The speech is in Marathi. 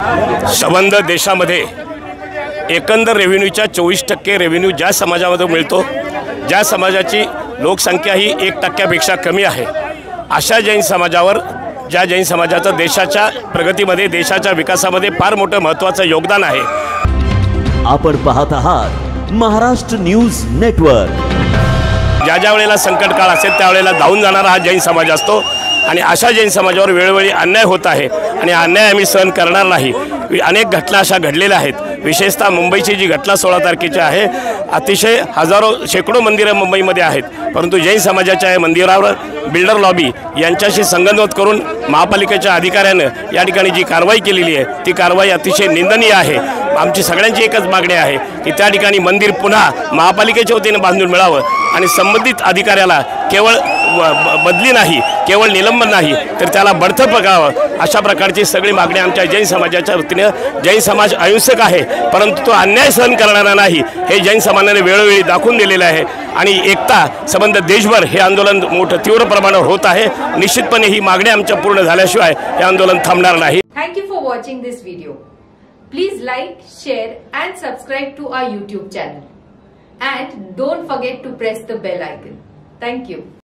संबंध देशामध्ये एकंदर रेव्हेन्यूच्या 24% रेव्हेन्यू ज्या समाजामध्ये मिळतो, ज्या समाजाची लोकसंख्या ही 1% कमी आहे, अशा जैन समाजावर, ज्या जैन समाजाचं देशाच्या प्रगतीमध्ये, देशाच्या विकासामध्ये फार मोठं महत्त्वाचं योगदान आहे। आपण पाहत आहात महाराष्ट्र न्यूज नेटवर्क। ज्या वेळेला संकट काळ असेल त्यावेळेला धावून जाणारा हा जैन समाज असतो आणि अशा जैन समाजावर वेळोवेळी अन्याय होत आहे आणि अन्याय आम्ही सहन करणार नाही। अनेक घटना अशा घडलेल्या आहेत, विशेषतः मुंबईची जी घटना 16 तारखेची आहे, अतिशय हजारो शेकडो मंदिरं मुंबईमध्ये आहेत, परंतु जैन समाजाच्या मंदिरावर बिल्डर लॉबी यांच्याशी संगनमत करून महापालिकेच्या अधिकाऱ्यानं या ठिकाणी जी कारवाई केलेली आहे ती कारवाई अतिशय निंदनीय आहे। आमची सगळ्यांची एकच मागणी आहे की त्या ठिकाणी मंदिर पुन्हा महापालिकेच्या वतीने बांधून मिळावं आणि संबंधित अधिकाऱ्याला केवळ बदली नाही, केवळ निलंबन नाही, तर त्याला बढती करावं। अशा प्रकारची सगळी मागणी आमच्या जैन समाजाच्या वतीने, जैन समाज अहिंसक आहे परंतु तो अन्याय सहन करणारा नाही हे जैन समाजाने वेळोवेळी दाखवून दिलेले आहे आणि एकता संबंध देशभर हे आंदोलन मोठं तीव्र प्रमाणावर होत आहे। निश्चितपणे ही मागणी आमच्या पूर्ण झाल्याशिवाय हे आंदोलन थांबणार नाही। Thank you for watching this video. Please like, share and subscribe to our YouTube channel and don't forget to press the bell icon. Thank you.